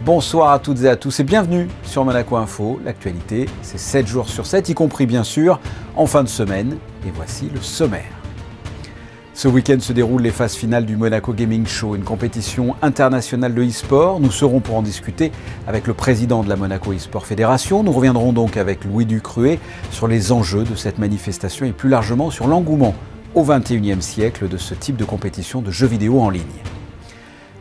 Bonsoir à toutes et à tous et bienvenue sur Monaco Info. L'actualité, c'est 7 jours sur 7, y compris bien sûr en fin de semaine. Et voici le sommaire. Ce week-end se déroulent les phases finales du Monaco Gaming Show, une compétition internationale de e-sport. Nous serons pour en discuter avec le président de la Monaco e-sport Fédération. Nous reviendrons donc avec Louis Ducruet sur les enjeux de cette manifestation et plus largement sur l'engouement au XXIe siècle de ce type de compétition de jeux vidéo en ligne.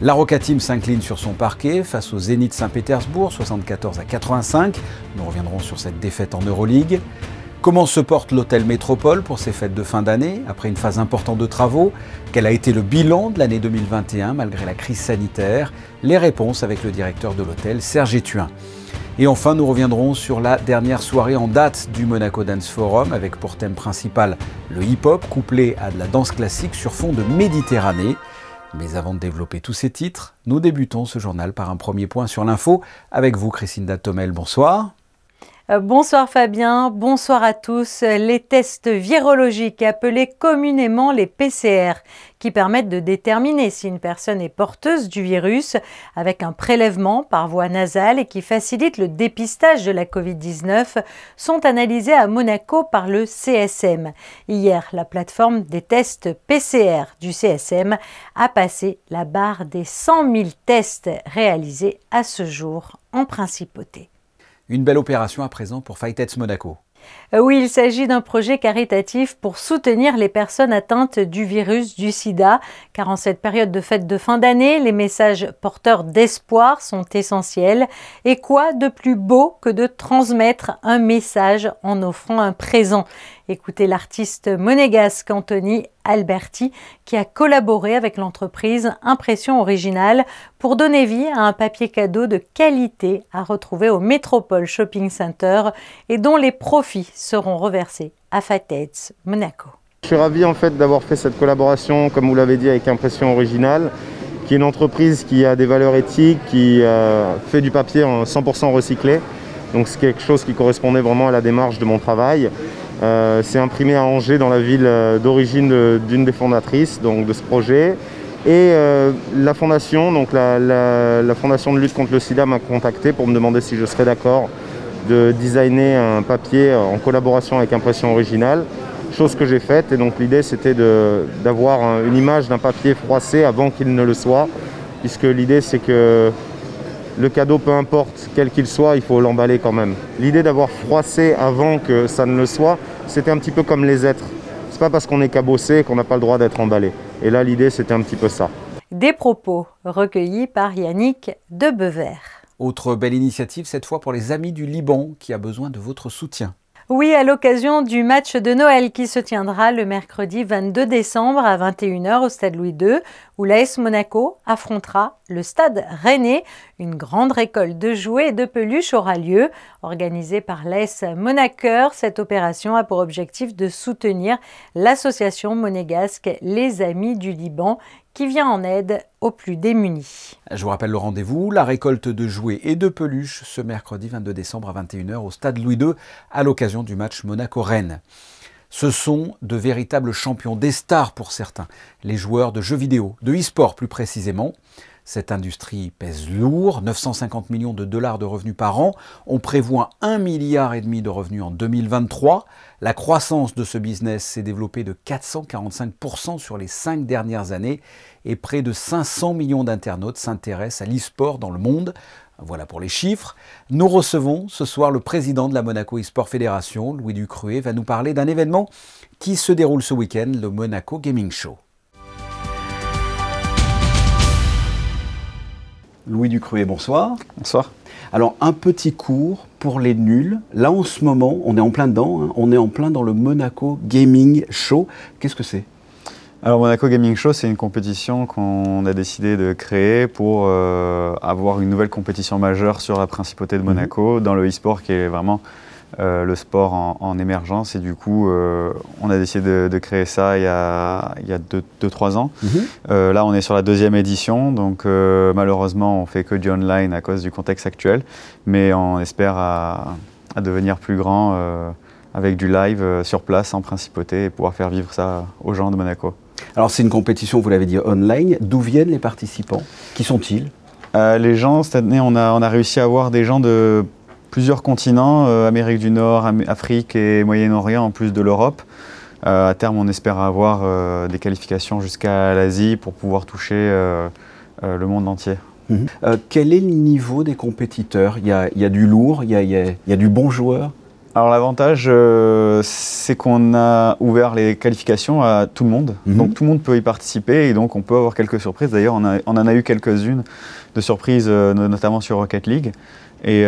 La Roca Team s'incline sur son parquet face au Zénith Saint-Pétersbourg, 74-85. Nous reviendrons sur cette défaite en Euroleague. Comment se porte l'hôtel Métropole pour ses fêtes de fin d'année, après une phase importante de travaux? Quel a été le bilan de l'année 2021 malgré la crise sanitaire? Les réponses avec le directeur de l'hôtel, Serge Étuin. Et enfin, nous reviendrons sur la dernière soirée en date du Monaco Dance Forum, avec pour thème principal le hip-hop, couplé à de la danse classique sur fond de Méditerranée. Mais avant de développer tous ces titres, nous débutons ce journal par un premier point sur l'info. Avec vous, Christine Datomel, bonsoir. Bonsoir Fabien, bonsoir à tous. Les tests virologiques, appelés communément les PCR, qui permettent de déterminer si une personne est porteuse du virus avec un prélèvement par voie nasale et qui facilitent le dépistage de la Covid-19, sont analysés à Monaco par le CSM. Hier, la plateforme des tests PCR du CSM a passé la barre des 100 000 tests réalisés à ce jour en principauté. Une belle opération à présent pour Fightheads Monaco. Oui, il s'agit d'un projet caritatif pour soutenir les personnes atteintes du virus du sida, car en cette période de fête de fin d'année, les messages porteurs d'espoir sont essentiels. Et quoi de plus beau que de transmettre un message en offrant un présent? Écoutez l'artiste monégasque Anthony Alberti qui a collaboré avec l'entreprise Impression Originale pour donner vie à un papier cadeau de qualité à retrouver au Métropole Shopping Center et dont les profits seront reversés à Fightheads Monaco. Je suis ravi en fait d'avoir fait cette collaboration, comme vous l'avez dit, avec Impression Originale, qui est une entreprise qui a des valeurs éthiques, qui fait du papier en 100% recyclé. Donc c'est quelque chose qui correspondait vraiment à la démarche de mon travail. C'est imprimé à Angers, dans la ville d'origine d'une des fondatrices donc, de ce projet. Et la fondation, donc la fondation de lutte contre le sida m'a contacté pour me demander si je serais d'accord de designer un papier en collaboration avec Impression Originale, chose que j'ai faite. Et donc l'idée c'était d'avoir une image d'un papier froissé avant qu'il ne le soit, puisque l'idée c'est que le cadeau, peu importe quel qu'il soit, il faut l'emballer quand même. L'idée d'avoir froissé avant que ça ne le soit, c'était un petit peu comme les êtres. C'est pas parce qu'on est cabossé qu'on n'a pas le droit d'être emballé. Et là, l'idée, c'était un petit peu ça. Des propos recueillis par Yannick Debever. Autre belle initiative, cette fois pour les Amis du Liban, qui a besoin de votre soutien. Oui, à l'occasion du match de Noël qui se tiendra le mercredi 22 décembre à 21 h au Stade Louis II, où l'AS Monaco affrontera le Stade Rennais. Une grande récolte de jouets et de peluches aura lieu. Organisée par l'AS Monaqueur, cette opération a pour objectif de soutenir l'association monégasque Les Amis du Liban, qui vient en aide aux plus démunis. Je vous rappelle le rendez-vous, la récolte de jouets et de peluches ce mercredi 22 décembre à 21 h au Stade Louis II à l'occasion du match Monaco-Rennes. Ce sont de véritables champions, des stars pour certains, les joueurs de jeux vidéo, de e-sport plus précisément. Cette industrie pèse lourd, 950 millions de dollars de revenus par an. On prévoit 1,5 milliard de revenus en 2023. La croissance de ce business s'est développée de 445% sur les 5 dernières années et près de 500 millions d'internautes s'intéressent à l'e-sport dans le monde. Voilà pour les chiffres. Nous recevons ce soir le président de la Monaco e-sport Fédération, Louis Ducruet, va nous parler d'un événement qui se déroule ce week-end, le Monaco Gaming Show. Louis Ducruet, bonsoir. Bonsoir. Alors, un petit cours pour les nuls. Là, en ce moment, on est en plein dedans, hein, on est en plein dans le Monaco Gaming Show. Qu'est-ce que c'est ? Alors, Monaco Gaming Show, c'est une compétition qu'on a décidé de créer pour avoir une nouvelle compétition majeure sur la principauté de Monaco, dans le e-sport qui est vraiment le sport en émergence. Et du coup, on a décidé de créer ça il y a 2-3 ans. Là, on est sur la 2e édition, donc malheureusement, on fait que du online à cause du contexte actuel. Mais on espère à devenir plus grand avec du live sur place en principauté et pouvoir faire vivre ça aux gens de Monaco. Alors, c'est une compétition, vous l'avez dit, online. D'où viennent les participants? Qui sont-ils? Les gens, cette année, on a réussi à avoir des gens de plusieurs continents, Amérique du Nord, Afrique et Moyen-Orient, en plus de l'Europe. À terme, on espère avoir des qualifications jusqu'à l'Asie pour pouvoir toucher le monde entier. Quel est le niveau des compétiteurs? Il y a du lourd, il y a du bon joueur? Alors l'avantage, c'est qu'on a ouvert les qualifications à tout le monde. Donc tout le monde peut y participer et donc on peut avoir quelques surprises. D'ailleurs, on en a eu quelques-unes de surprises, notamment sur Rocket League. Et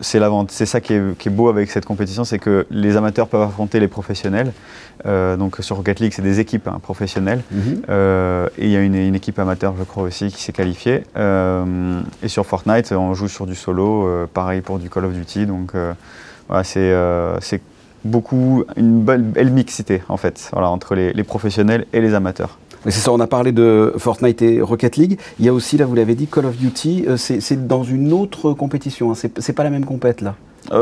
c'est ça qui est beau avec cette compétition, c'est que les amateurs peuvent affronter les professionnels. Donc sur Rocket League, c'est des équipes professionnelles. Et il y a une équipe amateur, je crois aussi, qui s'est qualifiée. Et sur Fortnite, on joue sur du solo, pareil pour du Call of Duty. Donc voilà, c'est une belle mixité en fait, voilà, entre les professionnels et les amateurs. C'est ça, on a parlé de Fortnite et Rocket League. Il y a aussi, là vous l'avez dit, Call of Duty. C'est dans une autre compétition, hein. C'est pas la même compète là.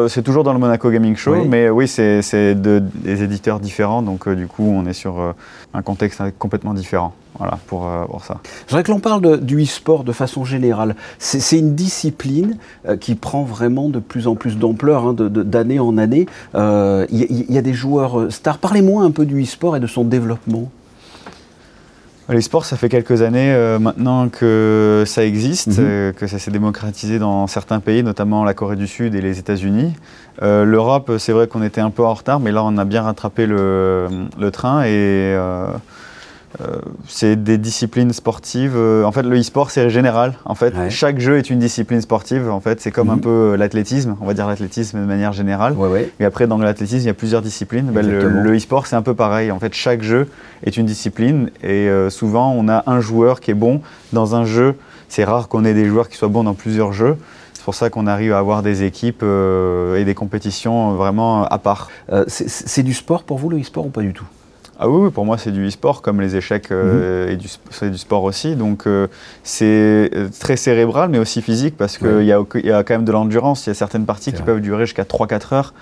C'est toujours dans le Monaco Gaming Show, Oui. mais oui, c'est des éditeurs différents, donc du coup on est sur un contexte complètement différent, voilà, pour ça. Je voudrais que l'on parle du e-sport de façon générale. C'est une discipline qui prend vraiment de plus en plus d'ampleur, hein, d'année en année. Il y a des joueurs stars. Parlez-moi un peu du e-sport et de son développement. Les sports, ça fait quelques années maintenant que ça existe, que ça s'est démocratisé dans certains pays, notamment la Corée du Sud et les États-Unis. L'Europe, c'est vrai qu'on était un peu en retard, mais là on a bien rattrapé le train et c'est des disciplines sportives. En fait, le e-sport, c'est général. En fait, chaque jeu est une discipline sportive. En fait, c'est comme un peu l'athlétisme. On va dire l'athlétisme de manière générale. Et après, dans l'athlétisme, il y a plusieurs disciplines. Le e-sport, c'est un peu pareil. En fait, chaque jeu est une discipline. Et souvent, on a un joueur qui est bon dans un jeu. C'est rare qu'on ait des joueurs qui soient bons dans plusieurs jeux. C'est pour ça qu'on arrive à avoir des équipes et des compétitions vraiment à part. C'est du sport pour vous, le e-sport, ou pas du tout? Ah oui, pour moi c'est du e-sport, comme les échecs et c'est du sport aussi. Donc c'est très cérébral mais aussi physique parce qu'il y a quand même de l'endurance. Il y a certaines parties qui peuvent durer jusqu'à 3-4 heures.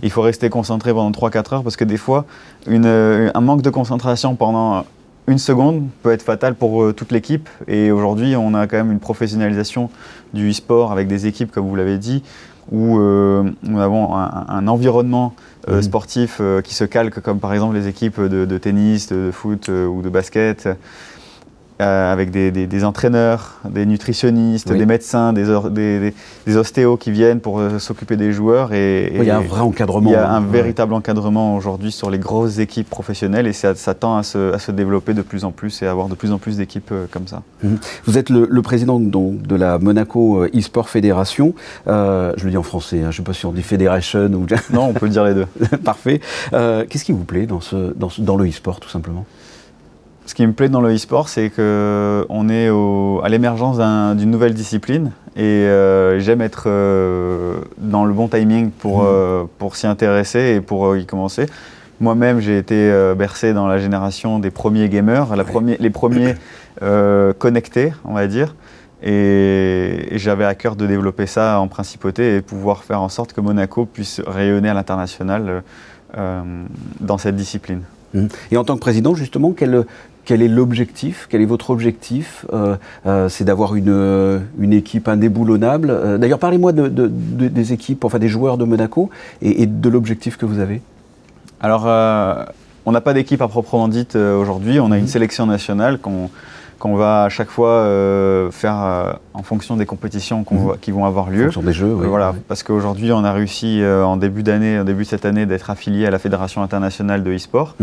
Il faut rester concentré pendant 3-4 heures parce que des fois, un manque de concentration pendant une seconde peut être fatal pour toute l'équipe. Et aujourd'hui, on a quand même une professionnalisation du e-sport avec des équipes, comme vous l'avez dit, où nous avons un environnement sportif qui se calque, comme par exemple les équipes de tennis, de foot ou de basket, avec des entraîneurs, des nutritionnistes, des médecins, des ostéos qui viennent pour s'occuper des joueurs. Il y a un vrai encadrement. Il y a un véritable encadrement aujourd'hui sur les grosses équipes professionnelles et ça tend à se développer de plus en plus et à avoir de plus en plus d'équipes comme ça. Vous êtes le président donc, de la Monaco e-sport Fédération. Je le dis en français, hein, je ne sais pas si on dit Fédération ou... Non, on peut dire les deux. Parfait. Qu'est-ce qui vous plaît dans le e-sport, tout simplement? Ce qui me plaît dans le e-sport, c'est qu'on est à l'émergence d'une nouvelle discipline et j'aime être dans le bon timing pour s'y intéresser et pour y commencer. Moi-même, j'ai été bercé dans la génération des premiers gamers, les premiers connectés, on va dire. Et j'avais à cœur de développer ça en principauté et pouvoir faire en sorte que Monaco puisse rayonner à l'international dans cette discipline. Et en tant que président, justement, quel est l'objectif? Quel est votre objectif? C'est d'avoir une équipe indéboulonnable. D'ailleurs, parlez-moi des équipes, enfin des joueurs de Monaco et de l'objectif que vous avez. Alors, on n'a pas d'équipe à proprement dite aujourd'hui. On a une sélection nationale qu'on va à chaque fois faire en fonction des compétitions qui vont avoir lieu. En fonction des jeux, oui. Voilà, parce qu'aujourd'hui, on a réussi en début de cette année, d'être affilié à la Fédération internationale de e-sport.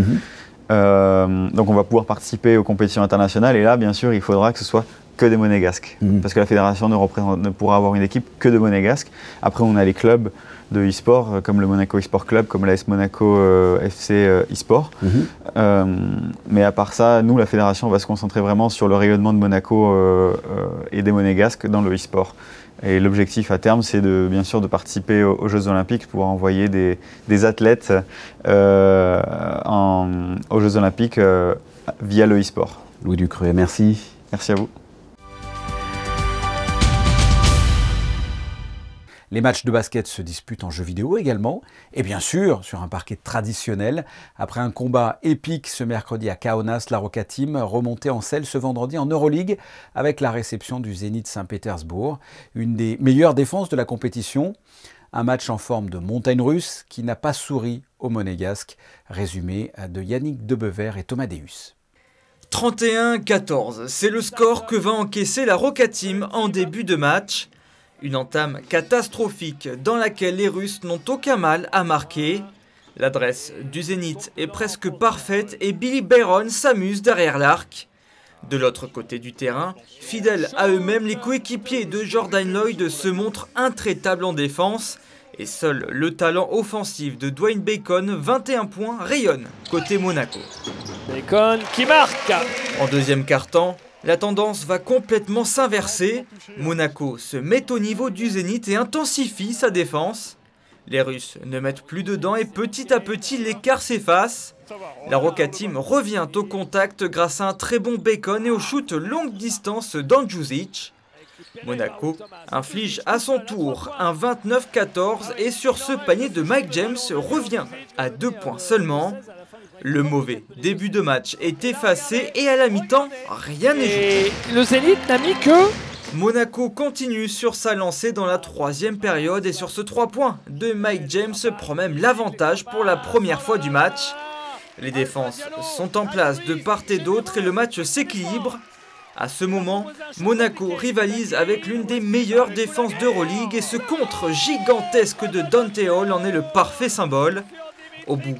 Donc on va pouvoir participer aux compétitions internationales et là, bien sûr, il faudra que ce soit que des Monégasques. Parce que la fédération ne pourra avoir une équipe que de Monégasques. Après, on a les clubs de e-sport, comme le Monaco e-sport club, comme l'AS Monaco FC e-sport. Mais à part ça, nous, la fédération, va se concentrer vraiment sur le rayonnement de Monaco et des Monégasques dans le e-sport. Et l'objectif à terme, c'est bien sûr de participer aux Jeux Olympiques, pouvoir envoyer des athlètes aux Jeux Olympiques via le e-sport. Louis Ducruet, merci. Merci à vous. Les matchs de basket se disputent en jeu vidéo également, et bien sûr sur un parquet traditionnel. Après un combat épique ce mercredi à Kaunas, la Roca Team remontait en selle ce vendredi en Euroleague avec la réception du Zénith Saint-Pétersbourg, une des meilleures défenses de la compétition. Un match en forme de montagne russe qui n'a pas souri aux Monégasques. Résumé de Yannick Debever et Thomas Deus. 31-14, c'est le score que va encaisser la Roca Team en début de match. Une entame catastrophique dans laquelle les Russes n'ont aucun mal à marquer. L'adresse du Zénith est presque parfaite et Billy Bayron s'amuse derrière l'arc. De l'autre côté du terrain, fidèles à eux-mêmes, les coéquipiers de Jordan Lloyd se montrent intraitables en défense. Et seul le talent offensif de Dwayne Bacon, 21 points, rayonne côté Monaco. Bacon qui marque. En deuxième quart-temps, la tendance va complètement s'inverser. Monaco se met au niveau du Zénith et intensifie sa défense. Les Russes ne mettent plus dedans et petit à petit l'écart s'efface. La Roca Team revient au contact grâce à un très bon Bacon et au shoot longue distance d'Andjusic. Monaco inflige à son tour un 29-14 et sur ce panier de Mike James revient à 2 points seulement. Le mauvais début de match est effacé et à la mi-temps, rien n'est joué. Le Zénith n'a mis que... Monaco continue sur sa lancée dans la troisième période et sur ce 3 points de Mike James prend même l'avantage pour la première fois du match. Les défenses sont en place de part et d'autre et le match s'équilibre. À ce moment, Monaco rivalise avec l'une des meilleures défenses d'Euroleague et ce contre gigantesque de Dante Hall en est le parfait symbole. Au bout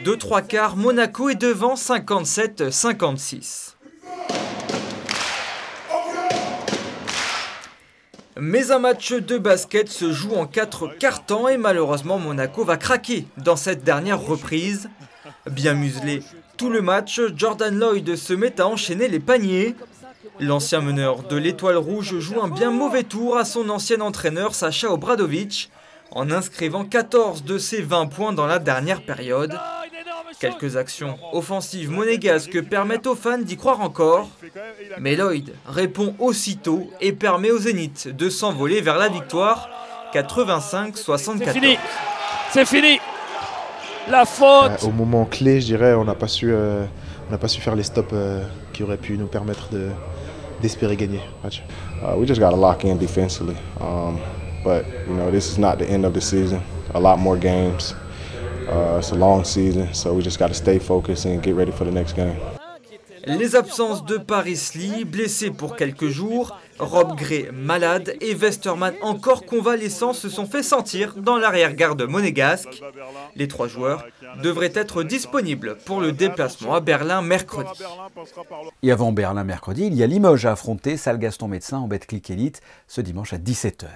de 3 quarts, Monaco est devant 57-56. Mais un match de basket se joue en 4 quart-temps et malheureusement Monaco va craquer dans cette dernière reprise. Bien muselé tout le match, Jordan Lloyd se met à enchaîner les paniers. L'ancien meneur de l'Étoile Rouge joue un bien mauvais tour à son ancien entraîneur Sacha Obradovic en inscrivant 14 de ses 20 points dans la dernière période. Quelques actions offensives monégasques permettent aux fans d'y croire encore. Mais Lloyd répond aussitôt et permet au Zénith de s'envoler vers la victoire 85-74. C'est fini. C'est fini. La faute. Au moment clé, je dirais, on n'a pas su faire les stops qui auraient pu nous permettre d'espérer gagner le match. We just got to lock in defensively, but you know this is not the end of the season. A lot more games. It's a long season, so we just got to stay focused and get ready for the next game. Les absences de Paris Lee, blessé pour quelques jours, Rob Gray malade et Westerman encore convalescent se sont fait sentir dans l'arrière-garde monégasque. Les 3 joueurs devraient être disponibles pour le déplacement à Berlin mercredi. Et avant Berlin mercredi, il y a Limoges à affronter, salle Gaston Médecin en Betclic Elite ce dimanche à 17h.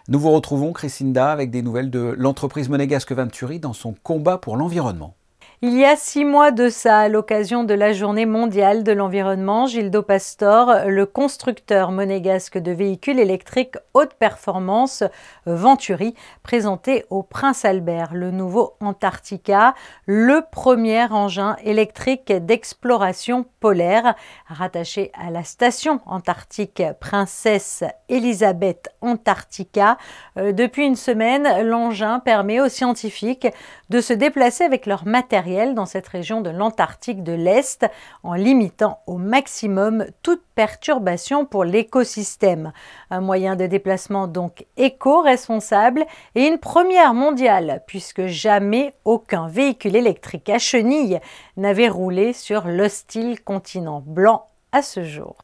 Nous vous retrouvons, Chrisinda, avec des nouvelles de l'entreprise monégasque Venturi dans son combat pour l'environnement. Il y a 6 mois de ça, à l'occasion de la Journée mondiale de l'environnement, Gildo Pastor, le constructeur monégasque de véhicules électriques haute performance Venturi, présentait au Prince Albert le nouveau Antarctica, le premier engin électrique d'exploration polaire, rattaché à la station antarctique Princesse Elisabeth Antarctica. Depuis une semaine, l'engin permet aux scientifiques de se déplacer avec leur matériel dans cette région de l'Antarctique de l'Est en limitant au maximum toute perturbation pour l'écosystème. Un moyen de déplacement donc éco-responsable et une première mondiale puisque jamais aucun véhicule électrique à chenilles n'avait roulé sur l'hostile continent blanc à ce jour.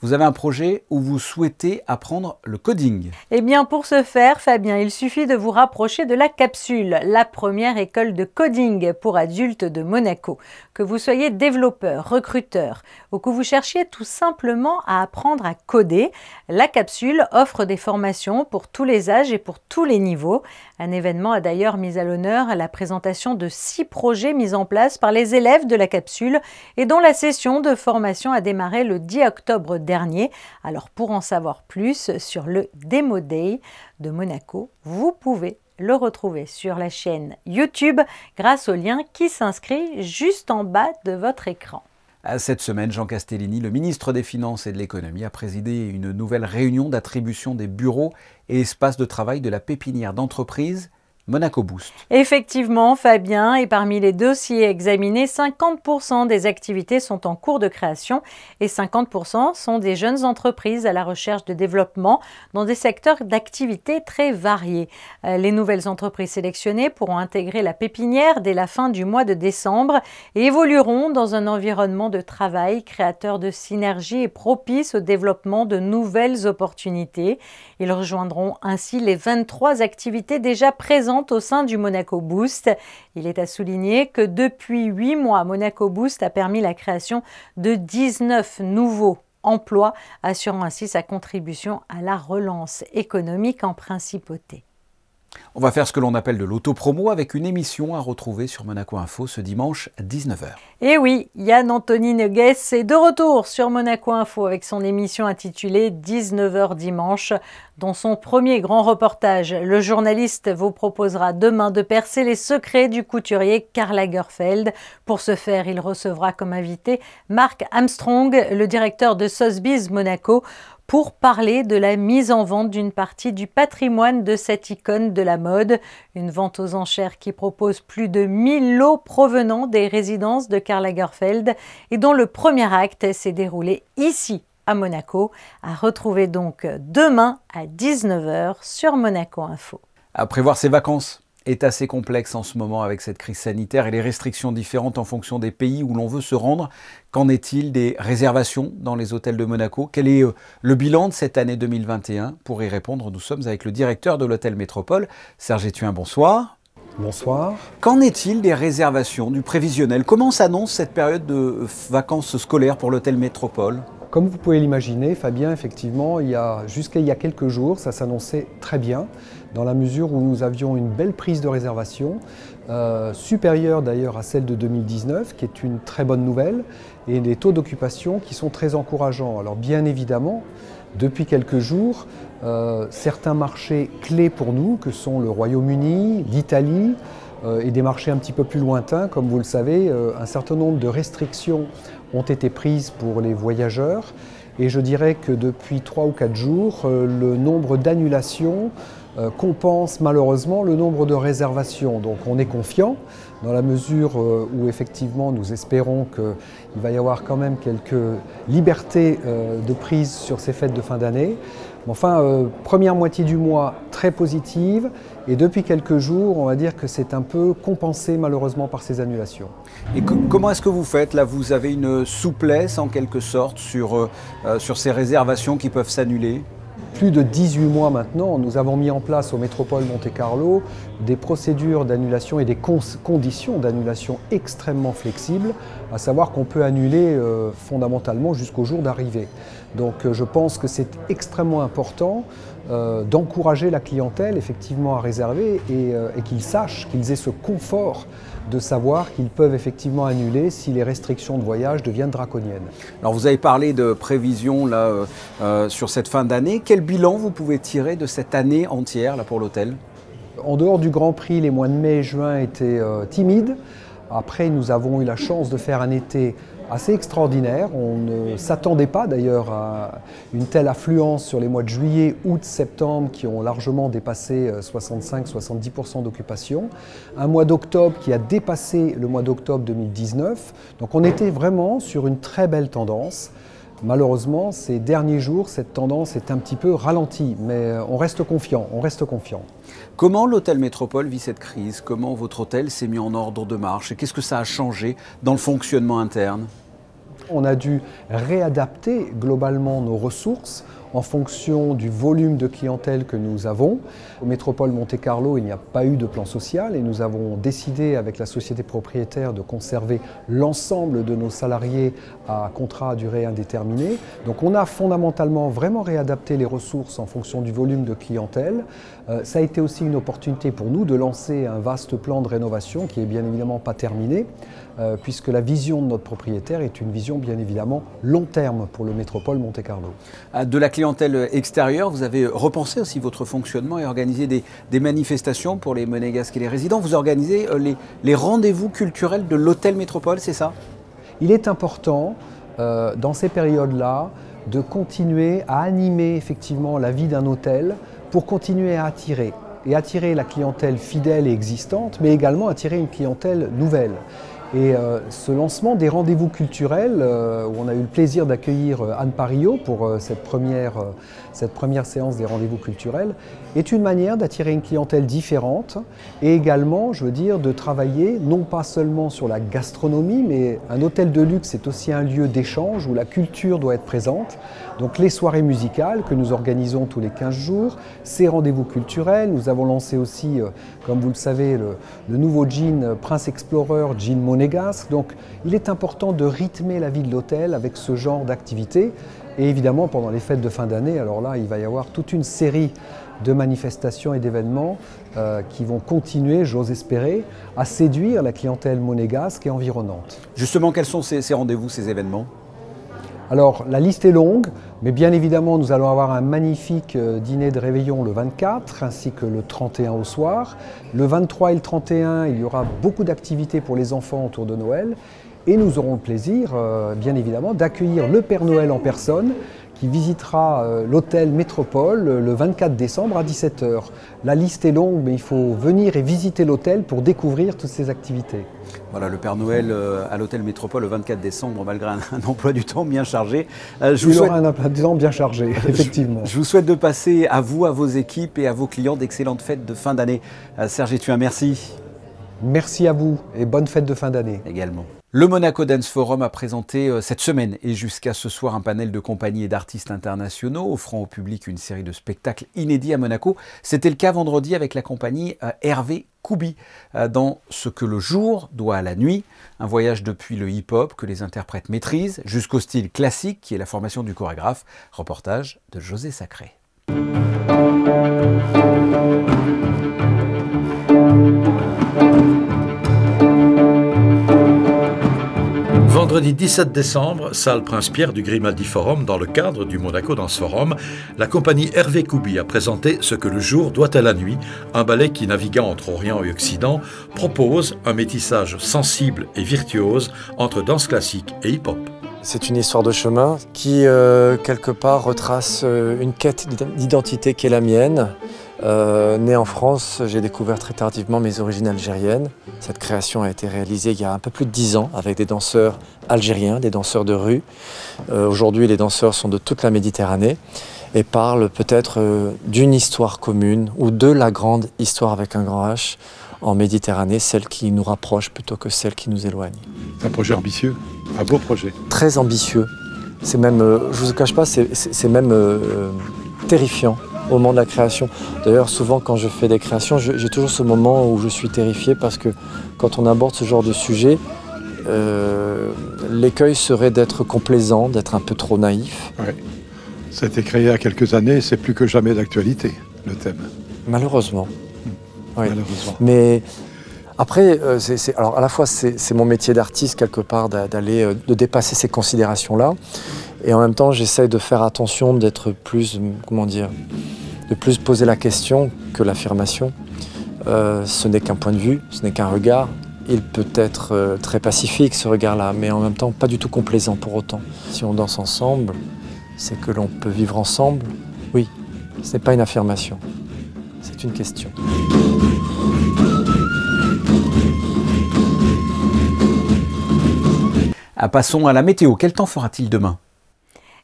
Vous avez un projet où vous souhaitez apprendre le coding. Eh bien, pour ce faire, Fabien, il suffit de vous rapprocher de la Capsule, la première école de coding pour adultes de Monaco. Que vous soyez développeur, recruteur ou que vous cherchiez tout simplement à apprendre à coder, la Capsule offre des formations pour tous les âges et pour tous les niveaux. Un événement a d'ailleurs mis à l'honneur la présentation de 6 projets mis en place par les élèves de la Capsule et dont la session de formation a démarré le 10 octobre dernier. Alors pour en savoir plus sur le Demo Day de Monaco, vous pouvez le retrouver sur la chaîne YouTube grâce au lien qui s'inscrit juste en bas de votre écran. Cette semaine, Jean Castellini, le ministre des Finances et de l'Économie, a présidé une nouvelle réunion d'attribution des bureaux et espaces de travail de la pépinière d'entreprise Monaco Boost. Effectivement, Fabien, et parmi les dossiers examinés, 50% des activités sont en cours de création et 50% sont des jeunes entreprises à la recherche de développement dans des secteurs d'activité très variés. Les nouvelles entreprises sélectionnées pourront intégrer la pépinière dès la fin du mois de décembre et évolueront dans un environnement de travail créateur de synergies et propice au développement de nouvelles opportunités. Ils rejoindront ainsi les 23 activités déjà présentes au sein du Monaco Boost. Il est à souligner que depuis 8 mois, Monaco Boost a permis la création de 19 nouveaux emplois, assurant ainsi sa contribution à la relance économique en principauté. On va faire ce que l'on appelle de l'autopromo avec une émission à retrouver sur Monaco Info ce dimanche à 19h. Et oui, Yann Anthony Noguès est de retour sur Monaco Info avec son émission intitulée 19h dimanche. Dans son premier grand reportage, le journaliste vous proposera demain de percer les secrets du couturier Karl Lagerfeld. Pour ce faire, il recevra comme invité Mark Armstrong, le directeur de Sotheby's Monaco, pour parler de la mise en vente d'une partie du patrimoine de cette icône de la mode. Une vente aux enchères qui propose plus de 1000 lots provenant des résidences de Karl Lagerfeld et dont le premier acte s'est déroulé ici à Monaco. À retrouver donc demain à 19h sur Monaco Info. À prévoir ses vacances est assez complexe en ce moment avec cette crise sanitaire et les restrictions différentes en fonction des pays où l'on veut se rendre. Qu'en est-il des réservations dans les hôtels de Monaco? Quel est le bilan de cette année 2021? Pour y répondre, nous sommes avec le directeur de l'hôtel Métropole, Serge Étuin. Bonsoir. Bonsoir. Qu'en est-il des réservations, du prévisionnel? Comment s'annonce cette période de vacances scolaires pour l'hôtel Métropole? Comme vous pouvez l'imaginer, Fabien, effectivement, jusqu'à il y a quelques jours, ça s'annonçait très bien, dans la mesure où nous avions une belle prise de réservation, supérieure d'ailleurs à celle de 2019, qui est une très bonne nouvelle, et des taux d'occupation qui sont très encourageants. Alors bien évidemment, depuis quelques jours, certains marchés clés pour nous, que sont le Royaume-Uni, l'Italie, et des marchés un petit peu plus lointains, comme vous le savez, un certain nombre de restrictions ont été prises pour les voyageurs. Et je dirais que depuis 3 ou 4 jours, le nombre d'annulations compense malheureusement le nombre de réservations. Donc on est confiant dans la mesure où effectivement nous espérons qu'il va y avoir quand même quelques libertés de prise sur ces fêtes de fin d'année. Enfin, première moitié du mois très positive et depuis quelques jours, on va dire que c'est un peu compensé malheureusement par ces annulations. Et comment est-ce que vous faites? Là, vous avez une souplesse en quelque sorte sur ces réservations qui peuvent s'annuler? Plus de 18 mois maintenant, nous avons mis en place au Métropole Monte-Carlo des procédures d'annulation et des conditions d'annulation extrêmement flexibles, à savoir qu'on peut annuler fondamentalement jusqu'au jour d'arrivée. Donc je pense que c'est extrêmement important d'encourager la clientèle effectivement à réserver et qu'ils sachent, qu'ils aient ce confort de savoir qu'ils peuvent effectivement annuler si les restrictions de voyage deviennent draconiennes. Alors vous avez parlé de prévisions là, sur cette fin d'année. Quel bilan vous pouvez tirer de cette année entière là, pour l'hôtel? En dehors du Grand Prix, les mois de mai et juin étaient timides. Après, nous avons eu la chance de faire un été assez extraordinaire. On ne s'attendait pas d'ailleurs à une telle affluence sur les mois de juillet, août, septembre qui ont largement dépassé 65-70% d'occupation. Un mois d'octobre qui a dépassé le mois d'octobre 2019. Donc on était vraiment sur une très belle tendance. Malheureusement, ces derniers jours, cette tendance est un petit peu ralentie, mais on reste confiant, Comment l'hôtel Métropole vit cette crise? Comment votre hôtel s'est mis en ordre de marche? Et qu'est-ce que ça a changé dans le fonctionnement interne? On a dû réadapter globalement nos ressources en fonction du volume de clientèle que nous avons. Au Métropole Monte-Carlo, il n'y a pas eu de plan social et nous avons décidé avec la société propriétaire de conserver l'ensemble de nos salariés à contrat à durée indéterminée. Donc on a fondamentalement vraiment réadapté les ressources en fonction du volume de clientèle. Ça a été aussi une opportunité pour nous de lancer un vaste plan de rénovation qui est bien évidemment pas terminé, puisque la vision de notre propriétaire est une vision bien évidemment long terme pour le Métropole Monte-Carlo. De la clientèle extérieure, vous avez repensé aussi votre fonctionnement et organisé des manifestations pour les Monégasques et les résidents. Vous organisez les rendez-vous culturels de l'hôtel Métropole, c'est ça? Il est important, dans ces périodes-là, de continuer à animer effectivement la vie d'un hôtel pour continuer à attirer. Et attirer la clientèle fidèle et existante, mais également attirer une clientèle nouvelle. Et ce lancement des rendez-vous culturels, où on a eu le plaisir d'accueillir Anne Parillo pour cette première séance des rendez-vous culturels, est une manière d'attirer une clientèle différente et également, je veux dire, de travailler non pas seulement sur la gastronomie, mais un hôtel de luxe est aussi un lieu d'échange où la culture doit être présente. Donc les soirées musicales que nous organisons tous les 15 jours, ces rendez-vous culturels, nous avons lancé aussi, comme vous le savez, le nouveau jean Prince Explorer, jean monégasque. Donc il est important de rythmer la vie de l'hôtel avec ce genre d'activité. Et évidemment, pendant les fêtes de fin d'année, alors là, il va y avoir toute une série de manifestations et d'événements qui vont continuer, j'ose espérer, à séduire la clientèle monégasque et environnante. Justement, quels sont ces rendez-vous, ces événements ? Alors, la liste est longue, mais bien évidemment, nous allons avoir un magnifique dîner de réveillon le 24, ainsi que le 31 au soir. Le 23 et le 31, il y aura beaucoup d'activités pour les enfants autour de Noël. Et nous aurons le plaisir, bien évidemment, d'accueillir le Père Noël en personne, qui visitera l'hôtel Métropole le 24 décembre à 17 h. La liste est longue, mais il faut venir et visiter l'hôtel pour découvrir toutes ces activités. Voilà, le Père Noël à l'hôtel Métropole le 24 décembre, malgré un emploi du temps bien chargé. Il aura un emploi du temps bien chargé, effectivement. Je vous souhaite de passer à vous, à vos équipes et à vos clients d'excellentes fêtes de fin d'année. Serge Ethuin, merci. Merci à vous et bonne fête de fin d'année. Également. Le Monaco Dance Forum a présenté cette semaine et jusqu'à ce soir un panel de compagnies et d'artistes internationaux offrant au public une série de spectacles inédits à Monaco. C'était le cas vendredi avec la compagnie Hervé Koubi dans Ce que le jour doit à la nuit, un voyage depuis le hip-hop que les interprètes maîtrisent jusqu'au style classique qui est la formation du chorégraphe. Reportage de José Sacré. Vendredi 17 décembre, salle Prince-Pierre du Grimaldi Forum, dans le cadre du Monaco Dance Forum, la compagnie Hervé Koubi a présenté Ce que le jour doit à la nuit, un ballet qui, naviguant entre Orient et Occident, propose un métissage sensible et virtuose entre danse classique et hip-hop. C'est une histoire de chemin qui, quelque part, retrace une quête d'identité qui est la mienne. Né en France, j'ai découvert très tardivement mes origines algériennes. Cette création a été réalisée il y a un peu plus de 10 ans avec des danseurs algériens, des danseurs de rue. Aujourd'hui, les danseurs sont de toute la Méditerranée et parlent peut-être d'une histoire commune ou de la grande histoire avec un grand H en Méditerranée, celle qui nous rapproche plutôt que celle qui nous éloigne. Un projet ambitieux, un beau projet. Très ambitieux. C'est même, je ne vous cache pas, c'est même terrifiant au moment de la création. D'ailleurs, souvent quand je fais des créations, j'ai toujours ce moment où je suis terrifié parce que quand on aborde ce genre de sujet, l'écueil serait d'être complaisant, d'être un peu trop naïf. Ouais. Ça a été créé il y a quelques années, c'est plus que jamais d'actualité, le thème. Malheureusement. Oui. Malheureusement. Mais après, alors à la fois c'est mon métier d'artiste quelque part de dépasser ces considérations-là, et en même temps j'essaye de faire attention, d'être plus, comment dire, de plus poser la question que l'affirmation. Ce n'est qu'un point de vue, ce n'est qu'un regard. Il peut être très pacifique ce regard-là, mais en même temps pas du tout complaisant pour autant. Si on danse ensemble, c'est que l'on peut vivre ensemble. Oui, ce n'est pas une affirmation, c'est une question. Passons à la météo. Quel temps fera-t-il demain ?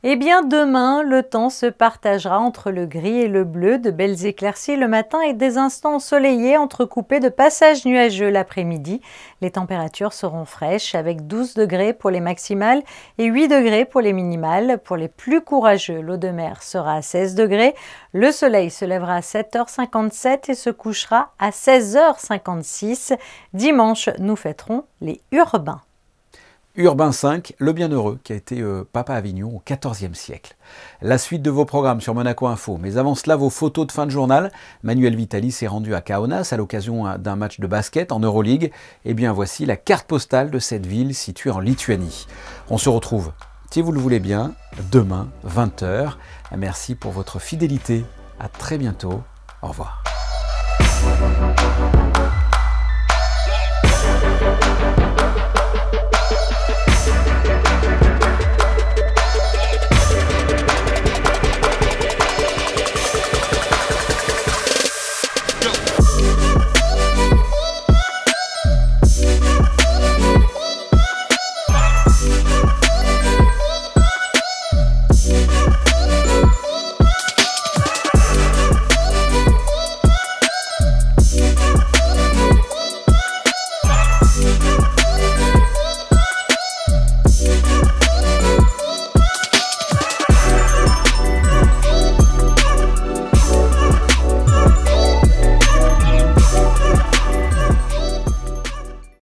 Eh bien demain, le temps se partagera entre le gris et le bleu, de belles éclaircies le matin et des instants ensoleillés entrecoupés de passages nuageux l'après-midi. Les températures seront fraîches avec 12 degrés pour les maximales et 8 degrés pour les minimales. Pour les plus courageux, l'eau de mer sera à 16 degrés. Le soleil se lèvera à 7h57 et se couchera à 16h56. Dimanche, nous fêterons les Urbains. Urbain V, le bienheureux, qui a été papa Avignon au XIVe siècle. La suite de vos programmes sur Monaco Info. Mais avant cela, vos photos de fin de journal. Manuel Vitali s'est rendu à Kaunas à l'occasion d'un match de basket en Euroleague. Et bien voici la carte postale de cette ville située en Lituanie. On se retrouve, si vous le voulez bien, demain, 20 h. Merci pour votre fidélité. À très bientôt. Au revoir.